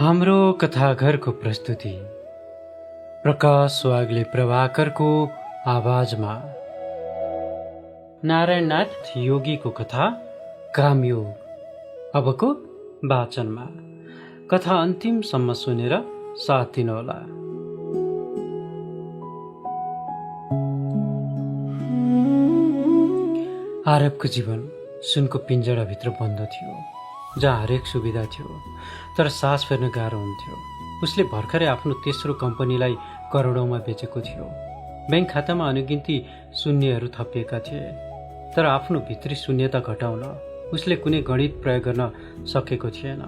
हाम्रो कथाघरको प्रस्तुति प्रकाश वाग्ले प्रभाकरको आवाजमा नारायणनाथ योगीको कथा कामयोग अबको वाचनमा। कथा अन्तिमसम्म सुनेर साथ दिनुहोला। आरबको जीवन सुनको पिञ्जडाभित्र बन्द थियो, जहाँ हरेक सुविधा थियो तर सास फेर्न गाह्रो हुन्थ्यो। उसले भर्खरै आफ्नो तेस्रो कम्पनीलाई करोडौँमा बेचेको थियो। ब्याङ्क खातामा अनगिन्ती शून्यहरू थपिएका थिए, तर आफ्नो भित्री शून्यता घटाउन उसले कुनै गणित प्रयोग गर्न सकेको थिएन।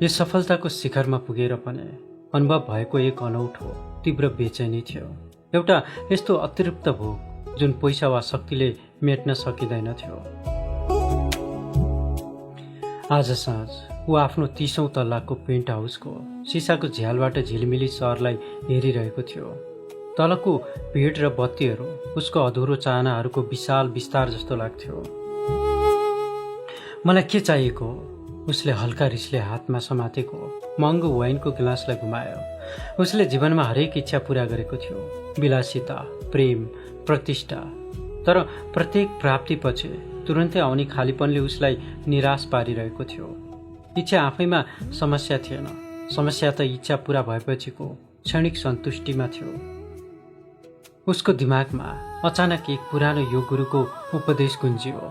यो सफलताको शिखरमा पुगेर पनि अनुभव भएको एक अनौठो तीव्र बेचैनी थियो, एउटा यस्तो अतिरिक्त भोग जुन पैसा वा शक्तिले मेट्न सकिँदैन थियो। आज साँझ ऊ आफ्नो 30औं तल्लाको पेन्ट हाउसको सिसाको झ्यालबाट झिलिमिली सहरलाई हेरिरहेको थियो। तलको भिड र बत्तीहरू उसको अधुरो चाहनाहरूको विशाल विस्तार जस्तो लाग्थ्यो। मलाई के चाहिएको? उसले हल्का रिसले हातमा समातेको महँगो वाइनको ग्लासलाई घुमायो। उसले जीवनमा हरेक इच्छा पूरा गरेको थियो, विलासिता, प्रेम, प्रतिष्ठा। तर प्रत्येक प्राप्तिपछि तुरन्तै आउने खालीपनले उसलाई निराश पारिरहेको थियो। इच्छा आफैमा समस्या थिएन, समस्या त इच्छा पूरा भएपछिको क्षणिक सन्तुष्टिमा थियो। उसको दिमागमा अचानक एक पुरानो योग गुरुको उपदेश गुन्जियो,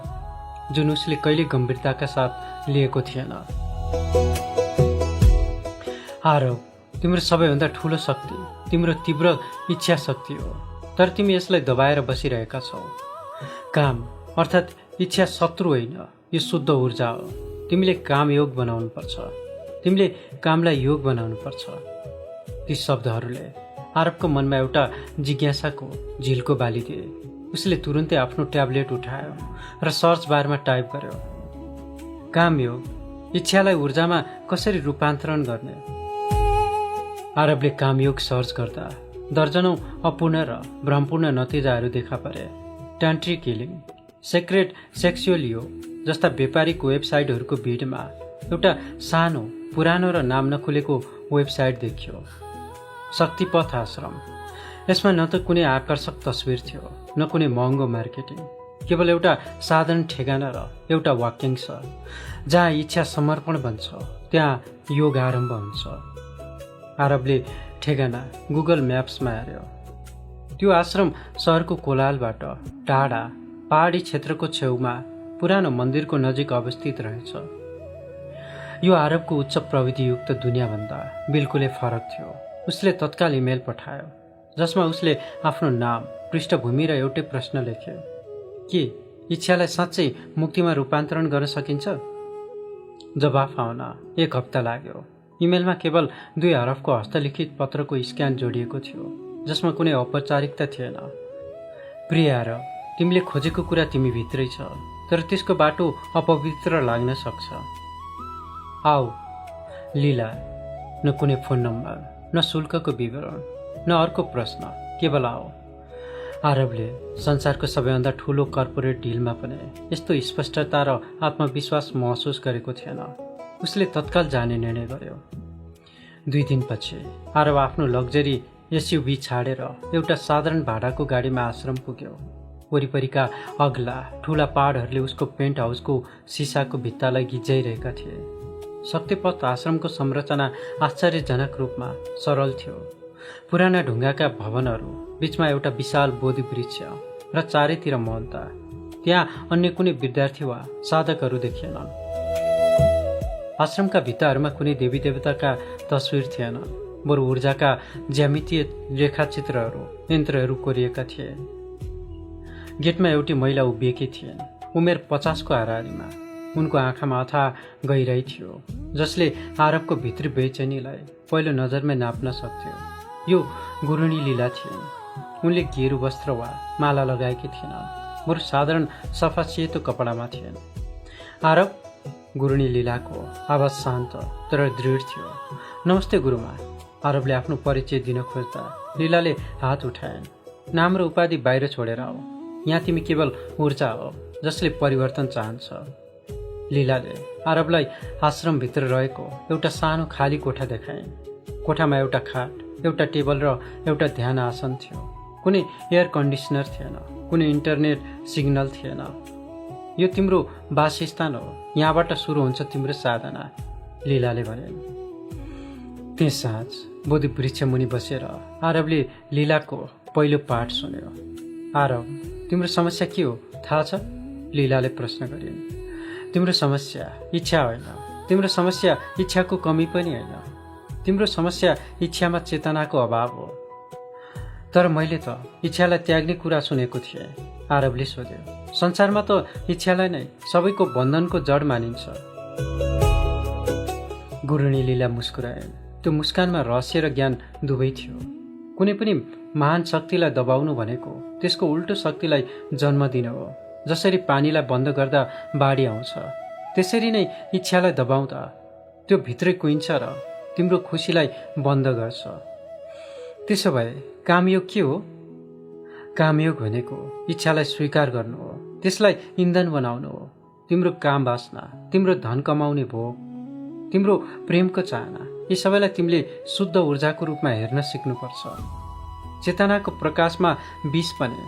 जुन उसले कहिले गम्भीरताका साथ लिएको थिएन। आरव, तिम्रो सबैभन्दा ठुलो शक्ति तिम्रो तीव्र इच्छा शक्ति हो, तर तिमी यसलाई दबाएर बसिरहेका छौ। काम अर्थात् इच्छा शत्रु होइन, यो शुद्ध ऊर्जा हो। तिमीले काम योग बनाउनु पर्छ, तिमीले कामलाई योग बनाउनु पर्छ। ती शब्दहरूले आरवको मनमा एउटा जिज्ञासाको झिल्को बालिदिए। उसले तुरुन्तै आफ्नो ट्याब्लेट उठायो र सर्च बारमा टाइप गर्यो, काम योग, इच्छालाई ऊर्जामा कसरी रूपान्तरण गर्ने। आरवले कामयोग सर्च गर्दा दर्जनौं अपूर्ण र भ्रमपूर्ण नतिजाहरू देखा परे। ट्यान्ट्रिक हिलिङ, सेक्रेट सेक्सुअल योग जस्ता व्यापारिक वेबसाइटहरूको भिडमा एउटा सानो, पुरानो र नाम नखुलेको वेबसाइट देखियो, शक्तिपथ आश्रम। यसमा न त कुनै आकर्षक तस्विर थियो, न कुनै महँगो मार्केटिङ, केवल एउटा साधारण ठेगाना र एउटा वाक्यांश, जहाँ इच्छा समर्पण बन्छ त्यहाँ योग आरम्भ हुन्छ। आरवले ठेगाना गुगल म्याप्समा हेर्यो। त्यो आश्रम सहरको कोलाहलबाट टाढा पहाडी क्षेत्रको छेउमा पुरानो मन्दिरको नजिक अवस्थित रहेछ। यो आरवको उच्च प्रविधियुक्त दुनियाँभन्दा बिल्कुलै फरक थियो। उसले तत्काल इमेल पठायो, जसमा उसले आफ्नो नाम, पृष्ठभूमि र एउटै प्रश्न लेख्यो, के इच्छालाई साँच्चै मुक्तिमा रूपान्तरण गर्न सकिन्छ? जवाफ आउन 1 हप्ता लाग्यो। इमेलमा केवल 2 हरफको हस्तलिखित पत्रको स्क्यान जोडिएको थियो, जसमा कुनै औपचारिकता थिएन। प्रिय आरव, तिमीले खोजेको कुरा तिमी भित्रै छ, तर त्यसको बाटो अपवित्र लाग्न सक्छ। आऊ लीला, न कुनै फोन नम्बर, न शुल्कको विवरण, न अर्को प्रश्न, केवल आऊ। आरवले संसारको सबैभन्दा ठुलो कर्पोरेट डिलमा पनि यस्तो स्पष्टता र आत्मविश्वास महसुस गरेको थिएन। उसले तत्काल जाने निर्णय गर्यो। 2 दिनपछि आरव आफ्नो लग्जरी एसयुभी छाडेर एउटा साधारण भाडाको गाडीमा आश्रम पुग्यो। वरिपरिका अग्ला ठुला पहाडहरूले उसको पेन्ट हाउसको सिसाको भित्तालाई गिज्जाइरहेका थिए। शक्तिपथ आश्रमको संरचना आश्चर्यजनक रूपमा सरल थियो। पुराना ढुङ्गाका भवनहरू, बीचमा एउटा विशाल बोधि वृक्ष र चारैतिर मौनता। त्यहाँ अन्य कुनै विद्यार्थी वा साधकहरू देखिएनन्। आश्रमका भित्ताहरूमा कुनै देवी देवताका तस्विर थिएन, बरु ऊर्जाका ज्यामितीय रेखाचित्रहरू, यन्त्रहरू कोरिएका थिए। गेटमा एउटी महिला उभिएकी थिइन्, उमेर 50 को हाराहारीमा। उनको आँखामा अथाह गहिराई थियो, जसले आरवको भित्री बेचैनीलाई पहिलो नजरमै नाप्न सक्थ्यो। यो गुरुणी लीला थिइन्। उनले गेरु वस्त्र वा माला लगाएकी थिएनन्, बरु साधारण सफा सेतो कपडामा थिइन्। आरव, गुरुणी लीलाको आवाज शान्त तर दृढ थियो। नमस्ते गुरुमा। आरवले आफ्नो परिचय दिन खोज्दा लीलाले हात उठाइन्। नाम र उपाधि बाहिर छोडेर आऊ, यहाँ तिमी केवल ऊर्जा हो जसले परिवर्तन चाहन्छ। लीलाले आरबलाई आश्रमभित्र रहेको एउटा सानो खाली कोठा देखाइन्। कोठामा एउटा खाट, एउटा टेबल र एउटा ध्यान आसन थियो। कुनै एयर कन्डिसनर थिएन, कुनै इन्टरनेट सिग्नल थिएन। यो तिम्रो वासस्थान हो, यहाँबाट सुरु हुन्छ तिम्रो साधना, लीलाले भनिन्। त्यस साँझ बोधि वृक्ष मुनि बसेर आरबले लीलाको पहिलो पाठ सुन्यो। आरब, तिम्रो समस्या के हो थाहा छ? लीलाले प्रश्न गरिन्। तिम्रो समस्या इच्छा होइन, तिम्रो समस्या इच्छाको कमी पनि होइन, तिम्रो समस्या इच्छामा चेतनाको अभाव हो। तर मैले त इच्छालाई त्याग्ने कुरा सुनेको थिएँ, आरबले सोध्यो। संसारमा त इच्छालाई नै सबैको बन्धनको जड मानिन्छ। गुरुनी लीला मुस्कुराइन्। त्यो मुस्कानमा रहस्य र ज्ञान दुवै थियो। कुनै पनि महान शक्तिलाई दबाउनु भनेको त्यसको उल्टो शक्तिलाई जन्म दिनु हो। जसरी पानीलाई बन्द गर्दा बाढी आउँछ, त्यसरी नै इच्छालाई दबाउँदा त्यो भित्रै कुहिन्छ र तिम्रो खुसीलाई बन्द गर्छ। त्यसो भए कामयोग के हो? कामयोग भनेको इच्छालाई स्वीकार गर्नु हो, त्यसलाई इन्धन बनाउनु हो। तिम्रो काम वासना, तिम्रो धन कमाउने भोग, तिम्रो प्रेमको चाहना, यी सबैलाई तिमीले शुद्ध ऊर्जाको रूपमा हेर्न सिक्नुपर्छ। चेतनाको प्रकाशमा विष पनि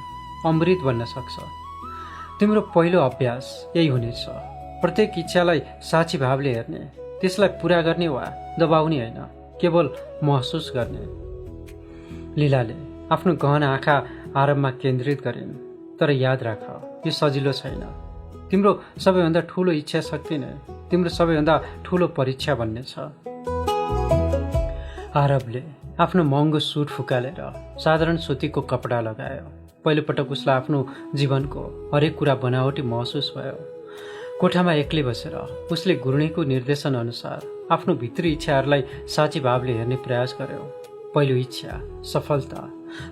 अमृत बन्न सक्छ। तिम्रो पहिलो अभ्यास यही हुनेछ। प्रत्येक इच्छालाई साँची भावले हेर्ने, त्यसलाई पूरा गर्ने वा दबाउने होइन, केवल महसुस गर्ने। लीलाले आफ्नो गहन आँखा आरबमा केन्द्रित गरिन्। तर याद राख, यो सजिलो छैन। तिम्रो सबैभन्दा ठुलो इच्छा शक्ति नै तिम्रो सबैभन्दा ठुलो परीक्षा बन्ने छ। आरबले आफ्नो महँगो सुट फुकालेर साधारण सुतीको कपडा लगायो। पहिलोपटक उसलाई आफ्नो जीवनको हरेक कुरा बनावटी महसुस भयो। कोठामा एक्लै बसेर उसले गुरुनीको निर्देशन अनुसार आफ्नो भित्री इच्छाहरूलाई साँची भावले हेर्ने प्रयास गर्यो। पहिलो इच्छा सफलता,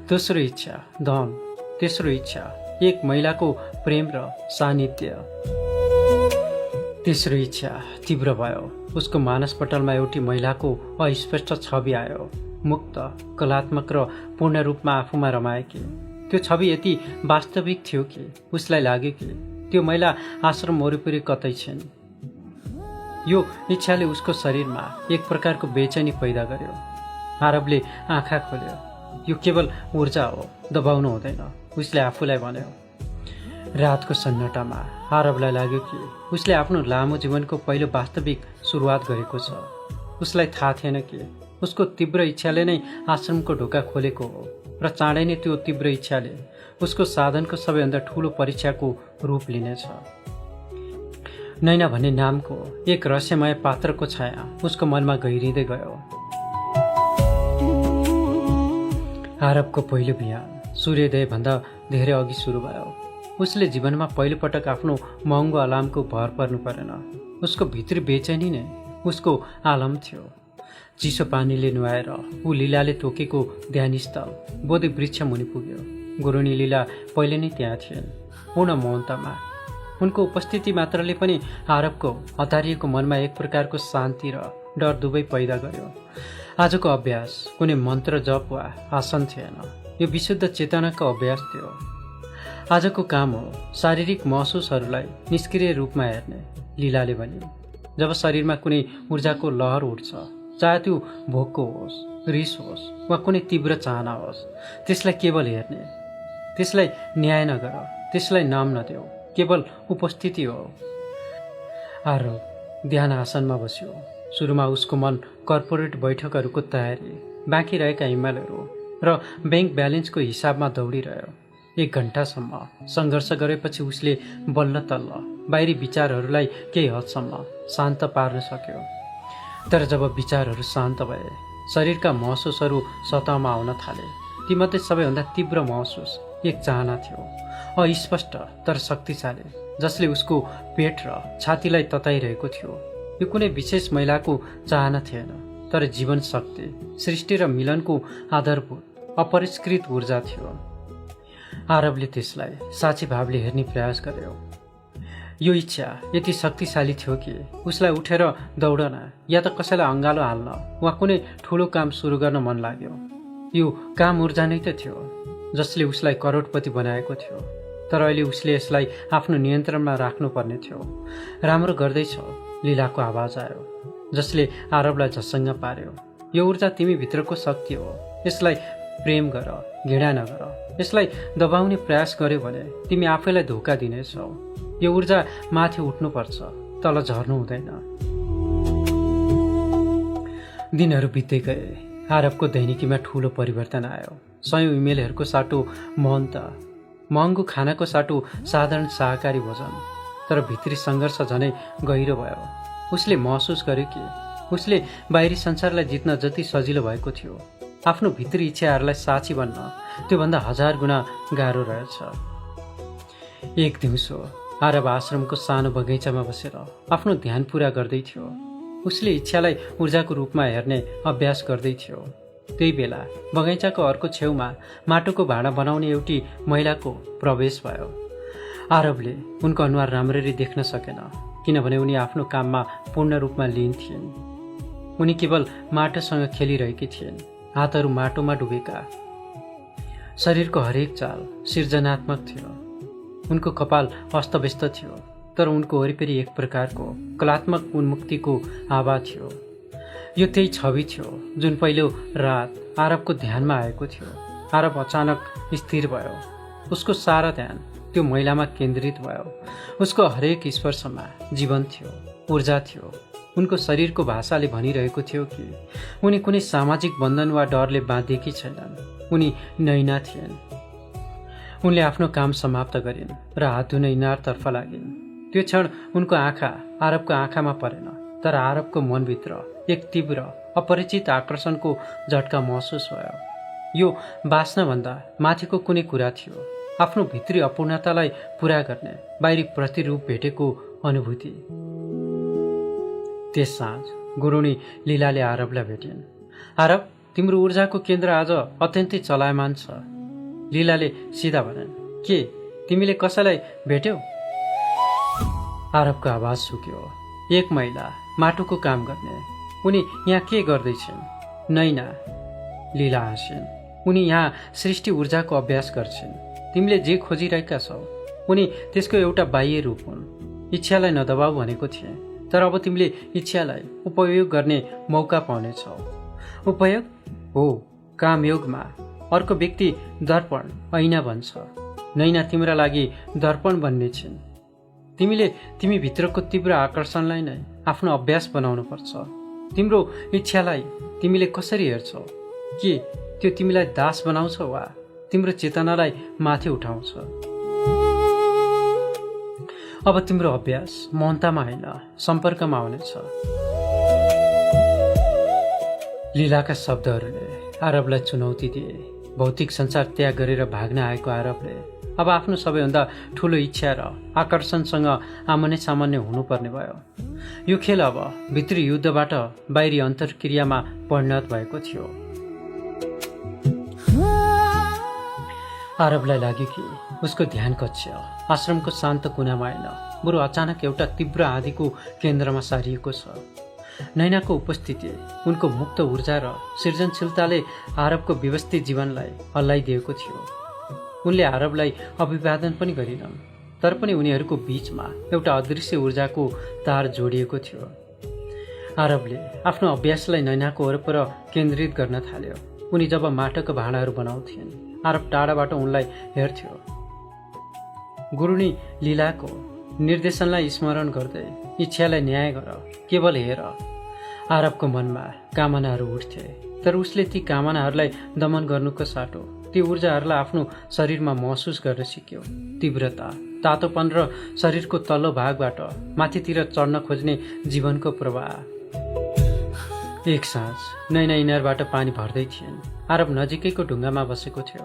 दोस्रो इच्छा धन, तेस्रो इच्छा एक महिलाको प्रेम र सान्निध्य, तेस्रो इच्छा तीव्र भयो। उसको मानसपटलमा एउटी महिलाको अस्पष्ट छवि आयो, मुक्त, कलात्मक र पूर्ण रूपमा आफूमा रमाएकी। त्यो छवि यति वास्तविक थियो कि उसलाई लाग्यो कि त्यो महिला आश्रम वरिपरि कतै छिन्। यो इच्छाले उसको शरीरमा एक प्रकारको बेचैनी पैदा गर्यो। आरबले आँखा खोल्यो। यो केवल ऊर्जा हो, दबाउनु हुँदैन, उसले आफूलाई भन्यो। रातको सन्नाटामा आरबलाई लाग्यो कि उसले आफ्नो लामो जीवनको पहिलो वास्तविक सुरुवात गरेको छ। उसलाई थाहा थिएन कि उसको तीव्र इच्छाले नै आश्रमको ढोका खोलेको हो र चाँडै नै त्यो तीव्र इच्छाले उसको साधनको सबैभन्दा ठुलो परीक्षाको रूप लिनेछ। नैना भन्ने नामको एक रहस्यमय पात्रको छाया उसको मनमा गहिरिँदै गयो। आरबको पहिलो बिहान सूर्योदय भन्दा धेरै अघि सुरु भयो। उसले जीवनमा पहिलोपटक आफ्नो महँगो अलार्मको भर पर्नु परेन। उसको भित्री बेचैनी नै उसको आलम थियो। चिसो पानीले नुहाएर ऊ लीलाले तोकेको ध्यानस्थल बोधि वृक्ष मुनि पुग्यो। गुरुनी लीला पहिले नै त्यहाँ थिइन्, पूर्ण मौनतामा। उनको उपस्थिति मात्रले पनि आरबको हतारिएको मनमा एक प्रकारको शान्ति र डर दुवै पैदा गर्यो। आजको अभ्यास कुनै मन्त्र जप वा आसन थिएन, यो विशुद्ध चेतनाको अभ्यास थियो। आजको काम हो शारीरिक महसुसहरूलाई निष्क्रिय रूपमा हेर्ने, लीलाले भनिन्। जब शरीरमा कुनै ऊर्जाको लहर उठ्छ, चाहे त्यो भोकको होस्, रिस होस् वा कुनै तीव्र चाहना होस्, त्यसलाई केवल हेर्ने, त्यसलाई न्याय नगर, त्यसलाई नाम नदेऊ, केवल उपस्थिति हो। आरब ध्यान आसनमा बस्यो। सुरुमा उसको मन कर्पोरेट बैठकहरूको तयारी, बाँकी रहेका इमेलहरू र ब्याङ्क ब्यालेन्सको हिसाबमा दौडिरह्यो। 1 घण्टासम्म सङ्घर्ष गरेपछि उसले बल्ल तल्ल बाहिरी विचारहरूलाई केही हदसम्म शान्त पार्न सक्यो। तर जब विचारहरू शान्त भए, शरीरका महसुसहरू सतहमा आउन थाले। तीमध्ये सबैभन्दा तीव्र महसुस एक चाहना थियो, अस्पष्ट तर शक्तिशाली, जसले उसको पेट र छातीलाई तताइरहेको थियो। यो कुनै विशेष महिलाको चाहना थिएन, तर जीवन शक्ति, सृष्टि र मिलनको आधारभूत अपरिष्कृत ऊर्जा थियो। आरबले त्यसलाई साँची भावले हेर्ने प्रयास गर्यो। यो इच्छा यति शक्तिशाली थियो कि उसलाई उठेर दौडन या त कसैलाई अँगालो हाल्न वा कुनै ठुलो काम सुरु गर्न मन लाग्यो। यो काम ऊर्जा नै त थियो जसले उसलाई करोडपति बनाएको थियो। तर अहिले उसले यसलाई आफ्नो नियन्त्रणमा राख्नुपर्ने थियो। राम्रो गर्दैछौ, लीलाको आवाज आयो, जसले आरबलाई झसङ्ग पार्यो। यो ऊर्जा तिमी भित्रको शक्ति हो। यसलाई प्रेम गर, घृणा नगर। यसलाई दबाउने प्रयास गर्यो भने तिमी आफैलाई धोका दिनेछौ। यो ऊर्जा माथि उठ्नुपर्छ, तल झर्नु हुँदैन। दिनहरू बित्दै गए। आरबको दैनिकीमा ठूलो परिवर्तन आयो। सयौं इमेलहरूको साटो महँगो खानाको साटो साधारण शाकाहारी भोजन। तर भित्री सङ्घर्ष झनै गहिरो भयो। उसले महसुस गर्यो कि उसले बाहिरी संसारलाई जित्न जति सजिलो भएको थियो, आफ्नो भित्री इच्छाहरूलाई साँची बन्न त्योभन्दा 1000 गुणा गाह्रो रहेछ। एक दिउँसो आरब आश्रमको सानो बगैँचामा बसेर आफ्नो ध्यान पूरा गर्दै थियो। उसले इच्छालाई ऊर्जाको रूपमा हेर्ने अभ्यास गर्दै थियो। त्यही बेला बगैँचाको अर्को छेउमा माटोको भाँडा बनाउने एउटी महिलाको प्रवेश भयो। आरबले उनको अनुहार राम्ररी देख्न सकेन, किनभने उनी आफ्नो काममा पूर्ण रूपमा लीन थिइन्। उनी केवल माटोसँग खेलिरहेकी थिइन्, हातहरू माटोमा डुबेका। शरीरको हरेक चाल सृजनात्मक थियो। उनको कपाल अस्तव्यस्त थियो, तर उनको वरिपरि एक प्रकारको कलात्मक उन्मुक्तिको आभा थियो। यो त्यही छवि थियो जुन पहिलो रात आरबको ध्यानमा आएको थियो। आरब अचानक स्थिर भयो। उसको सारा ध्यान त्यो महिलामा केन्द्रित भयो। उसको हरेक स्पर्शमा जीवन थियो, ऊर्जा थियो। उनको शरीरको भाषाले भनिरहेको थियो कि उनी कुनै सामाजिक बन्धन वा डरले बाँधिएकी छैनन्। उनी नैना थिइन्। उनले आफ्नो काम समाप्त गरिन् र हात धुन इनारतर्फ लागिन्। त्यो क्षण उनको आँखा आरबको आँखामा परेन, तर आरबको मनभित्र एक तीव्र अपरिचित आकर्षणको झट्का महसुस भयो। यो बाँच्नभन्दा माथिको कुनै कुरा थियो। आफ्नो भित्री अपूर्णतालाई पूरा गर्ने बाहिरी प्रतिरूप भेटेको अनुभूति। त्यस साँझ गुरुणी लीलाले आरबलाई भेटिन्। आरब, तिम्रो ऊर्जाको केन्द्र आज अत्यन्तै चलायमान छ। लीलाले सिधा भनिन्। के तिमीले कसैलाई भेट्यौ? आरबको आवाज सुक्यो। एक महिला, माटोको काम गर्ने। उनी यहाँ के गर्दैछिन्? नैना, लीला हाँसिन्। उनी यहाँ सृष्टि ऊर्जाको अभ्यास गर्छिन्। तिमीले जे खोजिरहेका छौ उनी त्यसको एउटा बाह्य रूप हुन्। इच्छालाई नदबाऊ भनेको थिए, तर अब तिमीले इच्छालाई उपयोग गर्ने मौका पाउनेछौ। उपयोग हो, कामयोगमा अर्को व्यक्ति दर्पण ऐना भन्छ। नैना तिम्रा लागि दर्पण बन्ने छिन्। तिमी भित्रको तीव्र आकर्षणलाई नै आफ्नो अभ्यास बनाउनु पर्छ। तिम्रो इच्छालाई तिमीले कसरी हेर्छौ? के त्यो तिमीलाई दास बनाउँछ वा तिम्रो चेतनालाई माथि उठाउँछ? अब तिम्रो अभ्यास मौनतामा होइन, सम्पर्कमा आउनेछ। लीलाका शब्दहरूले आरबलाई चुनौती दिए। भौतिक संसार त्याग गरेर भाग्न आएको आरबले अब आफ्नो सबैभन्दा ठूलो इच्छा र आकर्षणसँग आमने सामान्य हुनुपर्ने भयो। यो खेल अब भित्री युद्धबाट बाहिरी अन्तर्क्रियामा परिणत भएको थियो। आरबलाई लाग्यो कि उसको ध्यान कक्ष आश्रमको शान्त कुनामा होइन, बरु अचानक एउटा तीव्र आँधीको केन्द्रमा सारिएको छ। नैनाको उपस्थिति, उनको मुक्त ऊर्जा र सृजनशीलताले आरबको व्यवस्थित जीवनलाई हल्लाइदिएको थियो। उनले आरबलाई अभिवादन पनि गरिनन्, तर पनि उनीहरूको बीचमा एउटा अदृश्य ऊर्जाको तार जोडिएको थियो। आरबले आफ्नो अभ्यासलाई नैनाको वरपर केन्द्रित गर्न थाल्यो। उनी जब माटोका भाँडाहरू बनाउँथिन्, आरब टाढाबाट उनलाई हेर्थ्यो। गुरुणी लीलाको निर्देशनलाई स्मरण गर्दै, इच्छालाई न्याय गर, केवल हेर। आरबको मनमा कामनाहरू उठ्थे, तर उसले ती कामनाहरूलाई दमन गर्नुको साटो ती ऊर्जाहरूलाई आफ्नो शरीरमा महसुस गर्न सिक्यो। तीव्रता, तातोपन र शरीरको तल्लो भागबाट माथितिर चढ्न खोज्ने जीवनको प्रवाह। एक साँझ नैना इनारबाट पानी भर्दै थिइन्। आरब नजिकैको ढुङ्गामा बसेको थियो।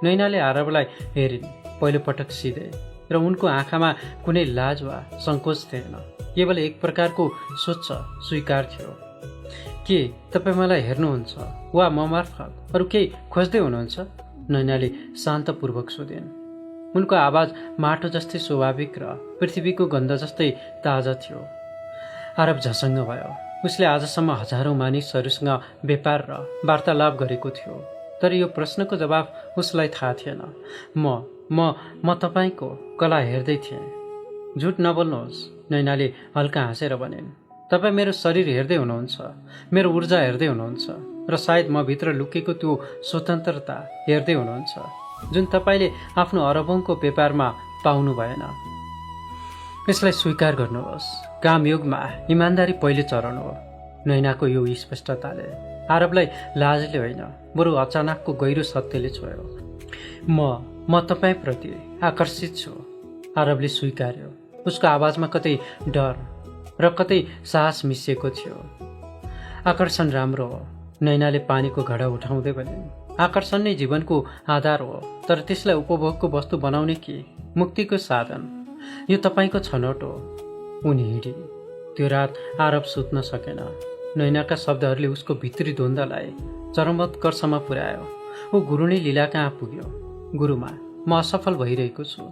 नैनाले आरबलाई हेरिन्, पहिलो पटक सिधै, र उनको आँखामा कुनै लाज वा सङ्कोच थिएन, केवल एक प्रकारको स्वच्छ स्वीकार थियो। के तपाईँ मलाई हेर्नुहुन्छ वा म मार्फत अरू केही खोज्दै हुनुहुन्छ? नैनाले शान्तपूर्वक सोधिन्। उनको आवाज माटो जस्तै स्वाभाविक र पृथ्वीको गन्ध जस्तै ताजा थियो। आरब झसङ्ग भयो। उसले आजसम्म हजारौं मानिसहरूसँग व्यापार र वार्तालाप गरेको थियो। तर यो प्रश्नको जवाफ उसलाई थाहा थिएन। म तपाईँको कला हेर्दै थिएँ। झुट नबोल्नुहोस्, नैनाले हल्का हाँसेर भनिन्। तपाईँ मेरो शरीर हेर्दै हुनुहुन्छ, मेरो ऊर्जा हेर्दै हुनुहुन्छ र सायद म भित्र लुकेको त्यो स्वतन्त्रता हेर्दै हुनुहुन्छ जुन तपाईँले आफ्नो अरबौंको व्यापारमा पाउनु भएन। यसलाई स्वीकार गर्नुहोस्, कामयोगमा इमान्दारी पहिलो चरण हो। नैनाको यो स्पष्टताले आरबलाई लाजले होइन बरु अचानकको गहिरो सत्यले छोयो। म तपाईँप्रति आकर्षित छु, आरबले स्वीकार्यो। उसको आवाजमा कतै डर र कतै साहस मिसिएको थियो। आकर्षण राम्रो हो, नैनाले पानीको घडा उठाउँदै भनिन्। आकर्षण नै जीवनको आधार हो, तर त्यसलाई उपभोगको वस्तु बनाउने कि मुक्तिको साधन, यो तपाईँको छनौट हो। उनी हिँडी। त्यो रात आरब सुत्न सकेन। नैनाका शब्दहरूले उसको भित्री द्वन्द्वलाई चरमोत्कर्षमा पुर्यायो। ऊ गुरुनी लीला कहाँ पुग्यो। गुरुमा, म असफल भइरहेको छु।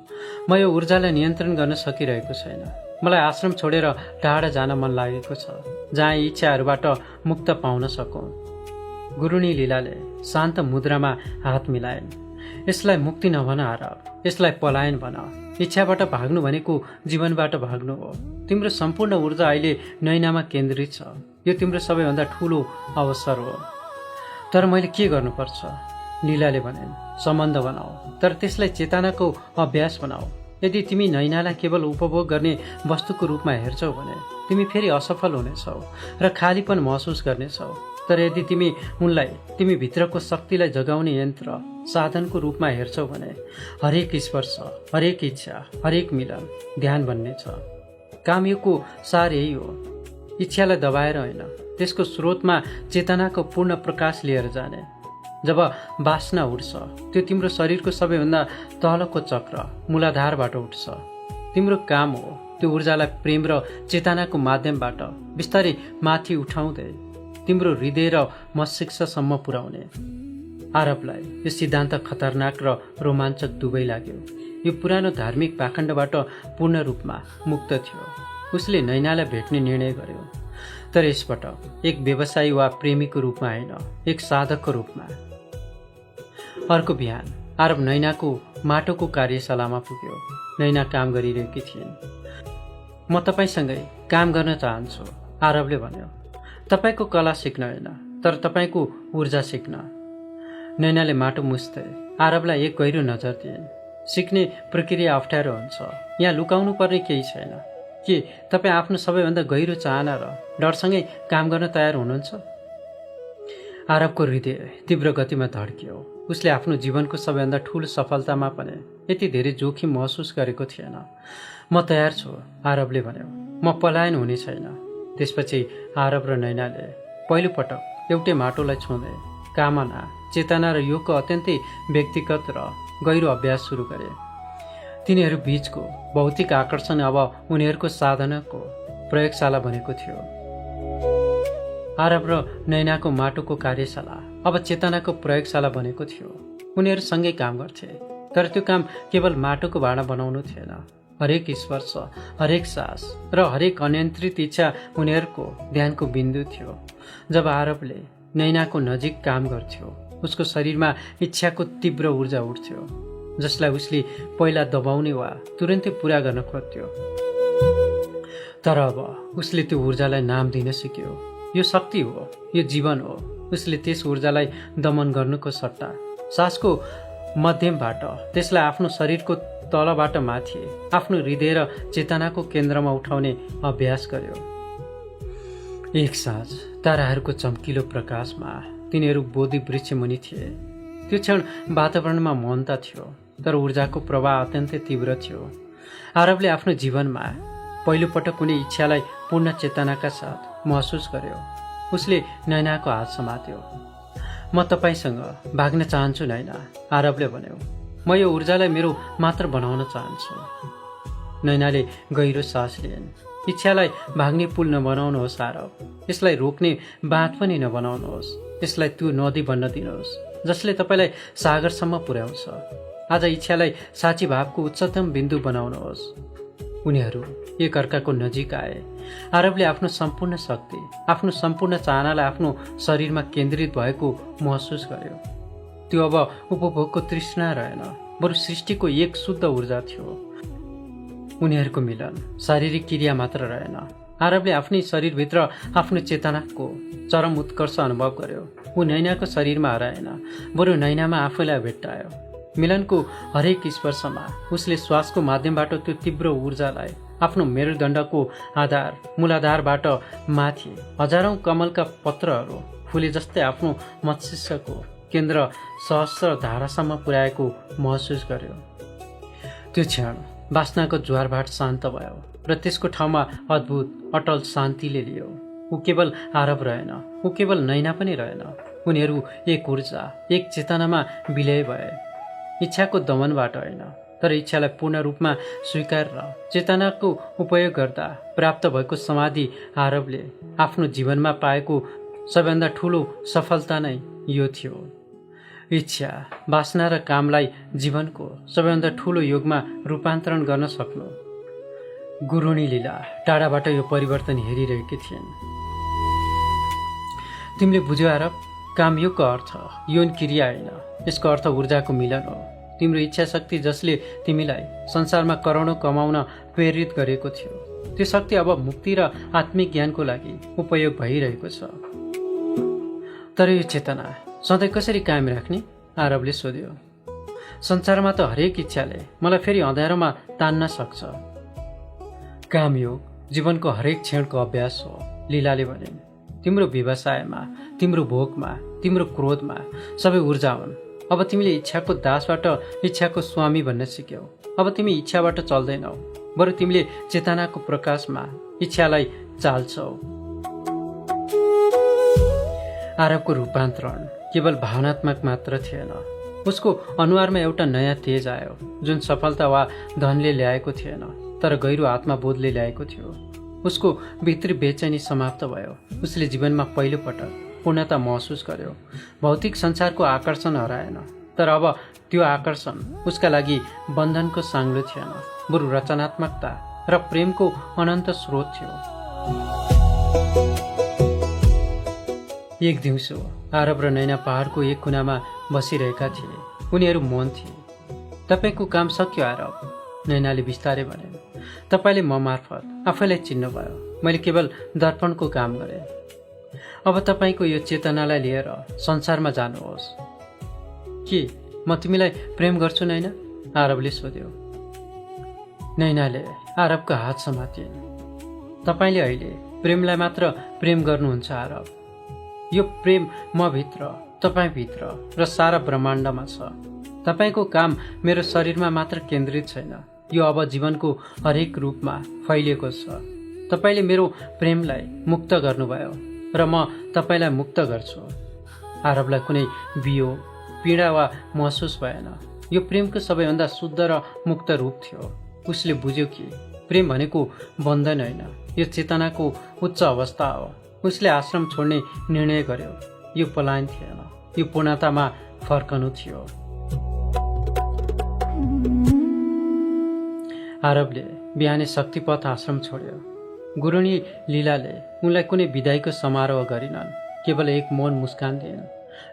म यो ऊर्जालाई नियन्त्रण गर्न सकिरहेको छैन। मलाई आश्रम छोडेर टाढा जान मन लागेको छ, जहाँ यी इच्छाहरूबाट मुक्त पाउन सकौँ। गुरुनी लीलाले शान्त मुद्रामा हात मिलाइन्। यसलाई मुक्ति नभन आरब, यसलाई पलायन भन। इच्छाबाट भाग्नु भनेको जीवनबाट भाग्नु हो। तिम्रो सम्पूर्ण ऊर्जा अहिले नैनामा केन्द्रित छ। यो तिम्रो सबैभन्दा ठुलो अवसर हो। तर मैले के गर्नुपर्छ? लीलाले भनिन्। सम्बन्ध बनाऊ, तर त्यसलाई चेतनाको अभ्यास बनाऊ। यदि तिमी नैनालाई केवल उपभोग गर्ने वस्तुको रूपमा हेर्छौ भने तिमी फेरि असफल हुनेछौ र खालीपन महसुस गर्नेछौ। तर यदि तिमी उनलाई तिमी भित्रको शक्तिलाई जगाउने यन्त्र, साधनको रूपमा हेर्छौ भने हरेक स्पर्श, हरेक इच्छा, हरेक मिलन ध्यान बन्नेछ। कामयोगको सार यही हो, इच्छालाई दबाएर होइन, त्यसको स्रोतमा चेतनाको पूर्ण प्रकाश लिएर जाने। जब वासना उठ्छ, त्यो तिम्रो शरीरको सबैभन्दा तलको चक्र मूलाधारबाट उठ्छ। तिम्रो काम हो त्यो ऊर्जालाई प्रेम र चेतनाको माध्यमबाट बिस्तारै माथि उठाउँदै तिम्रो हृदय र मस्तिष्कसम्म पुर्याउने। आरबलाई यो सिद्धान्त खतरनाक र रोमाञ्चक दुवै लाग्यो। यो पुरानो धार्मिक पाखण्डबाट पूर्ण रूपमा मुक्त थियो। उसले नैनालाई भेट्ने निर्णय गर्यो, तर यसपटक एक व्यवसायी वा प्रेमीको रूपमा होइन, एक साधकको रूपमा। अर्को बिहान आरब नैनाको माटोको कार्यशालामा पुग्यो। नैना काम गरिरहेकी थिइन्। म तपाईँसँगै काम गर्न चाहन्छु, आरबले भन्यो। तपाईँको कला सिक्न होइन, तर तपाईँको ऊर्जा सिक्न। नैनाले माटो मुस्दै आरबलाई एक गहिरो नजर दिइन्। सिक्ने प्रक्रिया अप्ठ्यारो हुन्छ, यहाँ लुकाउनु पर्ने केही छैन। के तपाईँ आफ्नो सबैभन्दा गहिरो चाहना र डरसँगै काम गर्न तयार हुनुहुन्छ? आरबको हृदय तीव्र गतिमा धड्कियो। उसले आफ्नो जीवनको सबैभन्दा ठुलो सफलतामा पनि यति धेरै जोखिम महसुस गरेको थिएन। म तयार छु, आरबले भन्यो। म पलायन हुने छैन। त्यसपछि आरब र नैनाले पहिलोपटक एउटै माटोलाई छुँदै कामना, चेतना र योगको अत्यन्तै व्यक्तिगत र गहिरो अभ्यास सुरु गरे। तिनीहरू बीचको भौतिक आकर्षण अब उनीहरूको साधनाको प्रयोगशाला बनेको थियो। आरब र नैनाको माटोको कार्यशाला अब चेतनाको प्रयोगशाला बनेको थियो। उनीहरू सँगै काम गर्थे, तर त्यो काम केवल माटोको भाँडा बनाउनु थिएन। हरेक स्पर्श, हरेक सास र हरेक अनियन्त्रित इच्छा उनीहरूको ध्यानको बिन्दु थियो। जब आरबले नैनाको नजिक काम गर्थ्यो, उसको शरीरमा इच्छाको तीव्र ऊर्जा उठ्थ्यो, जसलाई उसले पहिला दबाउने वा तुरन्तै पूरा गर्न खोज्थ्यो। तर अब उसले त्यो ऊर्जालाई नाम दिन सिक्यो। यो शक्ति हो, यो जीवन हो। उसले त्यस ऊर्जालाई दमन गर्नुको सट्टा सासको मध्यमबाट त्यसलाई आफ्नो शरीरको तलबाट माथि, आफ्नो हृदय र चेतनाको केन्द्रमा उठाउने अभ्यास गर्यो। एक साँझ ताराहरूको चम्किलो प्रकाशमा तिनीहरू बोधि वृक्ष मुनि थिए। त्यो क्षण वातावरणमा मौनता थियो, तर ऊर्जाको प्रवाह अत्यन्तै तीव्र थियो। आरबले आफ्नो जीवनमा पहिलोपटक कुनै इच्छालाई पूर्ण चेतनाका साथ महसुस गर्यो। उसले नैनाको हात समात्यो। म तपाईँसँग भाग्न चाहन्छु नैना, आरबले भन्यो। म यो ऊर्जालाई मेरो मात्र बनाउन चाहन्छु। नैनाले गहिरो सास लिइन्। इच्छालाई भाग्ने पुल नबनाउनुहोस् आरब, यसलाई रोक्ने बाँध पनि नबनाउनुहोस्। यसलाई त्यो नदी बन्न दिनुहोस् जसले तपाईँलाई सागरसम्म पुर्याउँछ। आज इच्छालाई साँची भावको उच्चतम बिन्दु बनाउनुहोस्। उनीहरू एक अर्काको नजिक आए। आरबले आफ्नो सम्पूर्ण शक्ति, आफ्नो सम्पूर्ण चाहनालाई आफ्नो शरीरमा केन्द्रित भएको महसुस गर्यो। त्यो अब उपभोगको तृष्णा रहेन, बरु सृष्टिको एक शुद्ध ऊर्जा थियो। उनीहरूको मिलन शारीरिक क्रिया मात्र रहेन। आरबले आफ्नै शरीरभित्र आफ्नो चेतनाको चरम उत्कर्ष अनुभव गर्यो। ऊ नैनाको शरीरमा हराएन, बरु नैनामा आफैलाई भेट्टायो। मिलनको हरेक स्पर्शमा उसले श्वासको माध्यमबाट त्यो तीव्र ऊर्जालाई आफ्नो मेरुदण्डको मूलाधारबाट माथि हजारौं कमलका पत्रहरू फुले जस्तै आफ्नो मस्तिष्कको केन्द्र सहस्र धारासम्म पुर्याएको महसुस गर्यो। त्यो क्षण वासनाको ज्वारभाट शान्त भयो र त्यसको ठाउँमा अद्भुत अटल शान्तिले लियो। ऊ केवल आरब रहेन, ऊ केवल नैना पनि रहेन। उनीहरू एक ऊर्जा, एक चेतनामा विलय भए। इच्छाको दमनबाट होइन, तर इच्छालाई पूर्ण रूपमा स्वीकार र चेतनाको उपयोग गर्दा प्राप्त भएको समाधि आरबले आफ्नो जीवनमा पाएको सबैभन्दा ठूलो सफलता नै यो थियो। इच्छा, वासना र कामलाई जीवनको सबैभन्दा ठूलो योगमा रूपान्तरण गर्न सक्नु। गुरुनी लीला टाढाबाट यो परिवर्तन हेरिरहेकी थिइन्। तिमीले बुझ्यौ आरब, कामयोगको अर्थ यौन क्रिया होइन, यसको अर्थ ऊर्जाको मिलन हो। तिम्रो इच्छा शक्ति जसले तिमीलाई संसारमा करोडौं कमाउन प्रेरित गरेको थियो, त्यो शक्ति अब मुक्ति र आत्मिक ज्ञानको लागि उपयोग भइरहेको छ। तर यो चेतना सधैँ कसरी कायम राख्ने? आरबले सोध्यो। संसारमा त हरेक इच्छाले मलाई फेरि अँध्यारोमा तान्न सक्छ। कामयोग जीवनको हरेक क्षणको अभ्यास हो, लीलाले भनिन्। तिम्रो व्यवसायमा, तिम्रो भोगमा, तिम्रो क्रोधमा सबै ऊर्जा हुन्। अब तिमीले इच्छाको दासबाट इच्छाको स्वामी भन्न सिक्यौ। अब तिमी इच्छाबाट चल्दैनौ, बरु तिमीले चेतनाको प्रकाशमा इच्छालाई चाल्छौ। आरबको रूपान्तरण केवल भावनात्मक मात्र थिएन। उसको अनुहारमा एउटा नयाँ तेज आयो, जुन सफलता वा धनले ल्याएको थिएन, तर गहिरो आत्मबोधले ल्याएको थियो। उसको भित्री बेचैनी समाप्त भयो। उसले जीवनमा पहिलो पटक पूर्णता महसुस गर्यो। भौतिक संसारको आकर्षण हराएन, तर अब त्यो आकर्षण उसका लागि बन्धनको साङ्लो थिएन, बरु रचनात्मकता र प्रेमको अनन्त स्रोत थियो। एक दिउँसो आरब र नैना पहाडको एक कुनामा बसिरहेका थिए। उनीहरू मौन थिए। तपाईको काम सक्यो आरब, नैनाले बिस्तारै भने। तपाईले म मार्फत आफैलाई चिन्नुभयो। मैले केवल दर्पणको काम गरेँ। अब तपाईको यो चेतनालाई लिएर संसारमा जानुहोस्। के म तिमीलाई प्रेम गर्छु नैना? आरबले सोध्यो। नैनाले आरबको हात समातिन्। तपाईले अहिले प्रेमलाई मात्र प्रेम गर्नुहुन्छ आरब। यो प्रेम म भित्र, तपाईँ भित्र र सारा ब्रह्माण्डमा छ। तपाईको काम मेरो शरीरमा मात्र केन्द्रित छैन, यो अब जीवनको हरेक रूपमा फैलिएको छ। तपाईले मेरो प्रेमलाई मुक्त गर्नुभयो र म तपाईलाई मुक्त गर्छु। आरबलाई कुनै वियोग, पीडा वा महसुस भएन। यो प्रेमको सबैभन्दा शुद्ध र मुक्त रूप थियो। उसले बुझ्यो कि प्रेम भनेको बन्धन होइन, यो चेतनाको उच्च अवस्था हो। उसले आश्रम छोड्ने निर्णय गर्यो। यो पलायन थिएन, यो पूर्णतामा फर्कनु थियो। आरबले बिहानै शक्तिपथ आश्रम छोड्यो। गुरुनी लीलाले उनलाई कुनै विदाईको समारोह गरिनन्, केवल एक मौन मुस्कान दिइन्।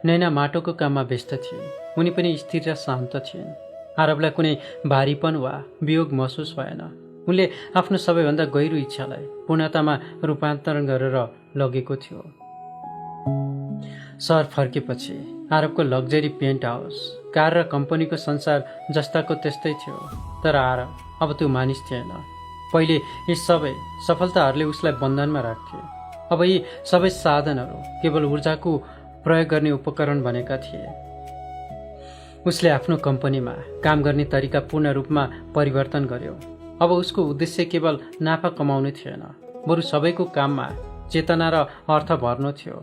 नैना माटोको काममा व्यस्त थिइन्। उनी पनि स्थिर र शान्त थिइन्। आरबलाई कुनै भारीपन वा वियोग महसुस भएन। उनले आफ्नो सबैभन्दा गहिरो इच्छालाई पूर्णतामा रूपान्तरण गरेर लगेको थियो। सहर फर्केपछि आरबको लग्जरी पेन्ट हाउस, कार र कम्पनीको संसार जस्ताको त्यस्तै थियो। तर आरब अब त्यो मानिस थिएन। पहिले यी सबै सफलताहरूले उसलाई बन्धनमा राख्थे। अब यी सबै साधनहरू केवल ऊर्जाको प्रयोग गर्ने उपकरण बनेका थिए। उसले आफ्नो कम्पनीमा काम गर्ने तरिका पूर्ण रूपमा परिवर्तन गर्यो। अब उसको उद्देश्य केवल नाफा कमाउनु थिएन, बरु सबैको काममा चेतना र अर्थ भर्नु थियो।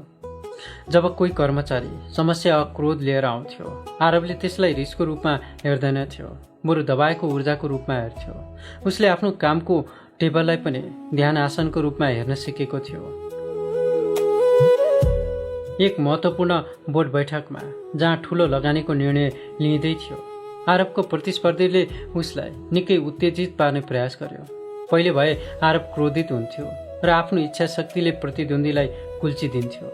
जब कोही कर्मचारी समस्या वा क्रोध लिएर आउँथ्यो, आरबले त्यसलाई रिसको रूपमा हेर्दैन थियो, बरु दबाएको ऊर्जाको रूपमा हेर्थ्यो। उसले आफ्नो कामको टेबललाई पनि ध्यान आसनको रूपमा हेर्न सिकेको थियो। एक महत्त्वपूर्ण बोर्ड बैठकमा जहाँ ठूलो लगानीको निर्णय लिँदै थियो, आरबको प्रतिस्पर्धीले उसलाई निकै उत्तेजित पार्ने प्रयास गर्यो। पहिले भए आरब क्रोधित हुन्थ्यो र आफ्नो इच्छा शक्तिले प्रतिद्वन्दीलाई कुल्चिदिन्थ्यो।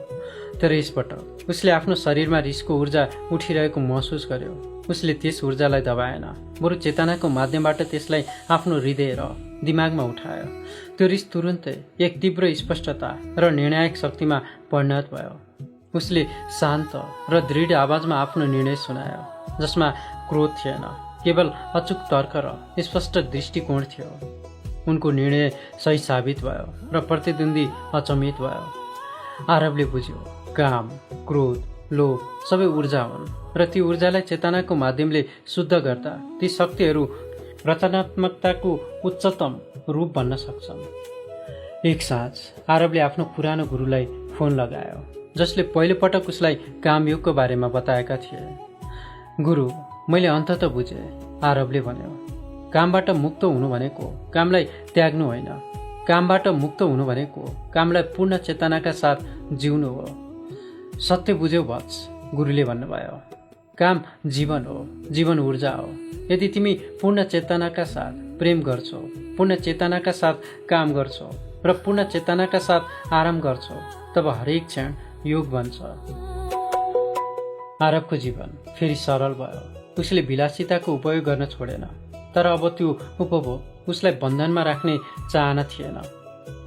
तर यसपटक उसले आफ्नो शरीरमा रिसको ऊर्जा उठिरहेको महसुस गर्यो। उसले त्यस ऊर्जालाई दबाएन, बरु चेतनाको माध्यमबाट त्यसलाई आफ्नो हृदय र दिमागमा उठायो। त्यो रिस तुरुन्तै एक तीव्र स्पष्टता र निर्णायक शक्तिमा परिणत भयो। उसले शान्त र दृढ आवाजमा आफ्नो निर्णय सुनायो, जसमा क्रोध थिएन, केवल अचूक तर्क र स्पष्ट दृष्टिकोण थियो। उनको निर्णय सही साबित भयो र प्रतिद्वन्दी अचम्मित भयो। आरवले बुझ्यो, काम, क्रोध, लोभ सबै ऊर्जा हुन् र ती ऊर्जालाई चेतनाको माध्यमले शुद्ध गर्दा ती शक्तिहरू रचनात्मकताको उच्चतम रूप बन्न सक्छन्। एक साँझ आरवले आफ्नो पुरानो गुरुलाई फोन लगायो, जसले पहिलोपटक उसलाई कामयोगको बारेमा बताएका थिए। गुरु, मैले अन्ततः बुझेँ, आरवले भन्यो। कामबाट मुक्त हुनु भनेको कामलाई त्याग्नु होइन। कामबाट मुक्त हुनु भनेको कामलाई पूर्ण चेतनाका साथ जिउनु हो। सत्य बुझ्यौ वत्स, गुरुले भन्नुभयो। काम जीवन हो, जीवन ऊर्जा हो। यदि तिमी पूर्ण चेतनाका साथ प्रेम गर्छौ, पूर्ण चेतनाका साथ काम गर्छौ र पूर्ण चेतनाका साथ आराम गर्छौ, तब हरेक क्षण योग बन्छ। आरवको जीवन फेरि सरल भयो। उसले विलासिताको उपयोग गर्न छोडेन, तर अब त्यो उपभोग उसलाई बन्धनमा राख्ने चाहना थिएन,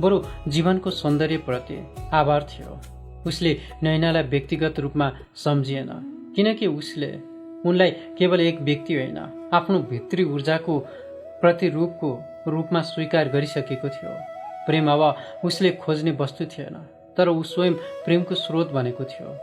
बरु जीवनको सौन्दर्यप्रति आभार थियो। उसले नैनालाई व्यक्तिगत रूपमा सम्झिएन, किनकि उसले उनलाई केवल एक व्यक्ति होइन, आफ्नो भित्री ऊर्जाको प्रतिरूपको रूपमा स्वीकार गरिसकेको थियो। प्रेम अब उसले खोज्ने वस्तु थिएन, तर ऊ स्वयं प्रेमको स्रोत बनेको थियो।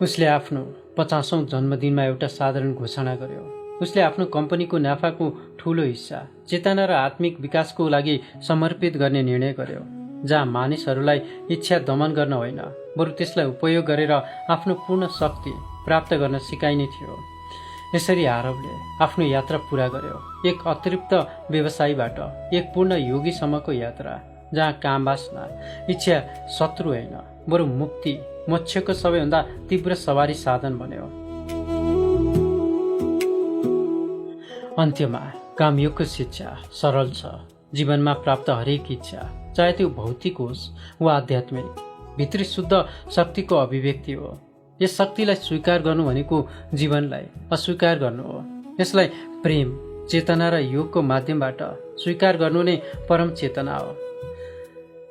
उसले आफ्नो 50औं जन्मदिनमा एउटा साधारण घोषणा गर्यो। उसले आफ्नो कम्पनीको नाफाको ठूलो हिस्सा चेतना र आत्मिक विकासको लागि समर्पित गर्ने निर्णय गर्यो, जहाँ मानिसहरूलाई इच्छा दमन गर्न होइन, बरु त्यसलाई उपयोग गरेर आफ्नो पूर्ण शक्ति प्राप्त गर्न सिकाइने थियो। यसरी आरवले आफ्नो यात्रा पूरा गर्यो, एक अतिरिक्त व्यवसायीबाट एक पूर्ण योगीसम्मको यात्रा, जहाँ काम वासना, इच्छा शत्रु होइन, बरु मुक्ति, मोक्षको सबैभन्दा तीव्र सवारी साधन बन्यो। अन्त्यमा कामयोगको शिक्षा सरल छ। जीवनमा प्राप्त हरेक इच्छा, चाहे त्यो भौतिक होस् वा आध्यात्मिक, भित्री शुद्ध शक्तिको अभिव्यक्ति हो। यस शक्तिलाई स्वीकार गर्नु भनेको जीवनलाई अस्वीकार गर्नु हो। यसलाई प्रेम, चेतना र योगको माध्यमबाट स्वीकार गर्नु नै परम चेतना हो।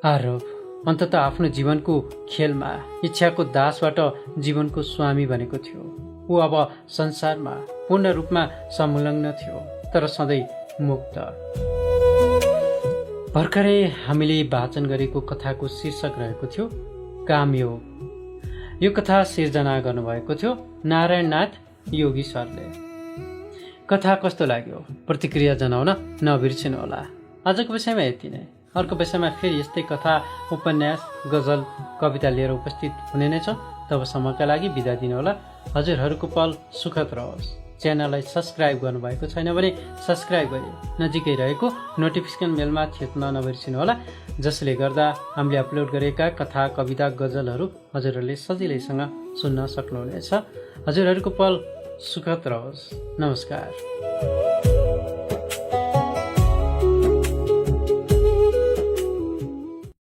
आरव अन्ततः आफ्नो जीवनको खेलमा इच्छाको दासबाट जीवनको स्वामी बनेको थियो। ऊ अब संसारमा पूर्ण रूपमा संलग्न थियो, तर सधैँ मुक्त। भर्खरै हामीले वाचन गरेको कथाको शीर्षक रहेको थियो कामयोग। यो कथा सिर्जना गर्नुभएको थियो नारायणनाथ योगी सरले। कथा कस्तो लाग्यो प्रतिक्रिया जनाउन नबिर्सिनुहोला। आजको विषयमा यति नै। अर्को विषयमा फेरि यस्तै कथा, उपन्यास, गजल, कविता लिएर उपस्थित हुने नै छ। तबसम्मका लागि बिदा दिनुहोला। हजुरहरूको पल सुखद रहोस्। च्यानललाई सब्सक्राइब गर्नुभएको छैन भने सब्सक्राइब गरी नजिकै रहेको नोटिफिकेसन बेलमा थिच्न नबिर्सिनुहोला, जसले गर्दा हामीले अपलोड गरेका कथा, कविता, गजलहरू हजुरहरूले सजिलैसँग सुन्न सक्नुहुनेछ। हजुरहरूको पल सुखद रहोस्। नमस्कार।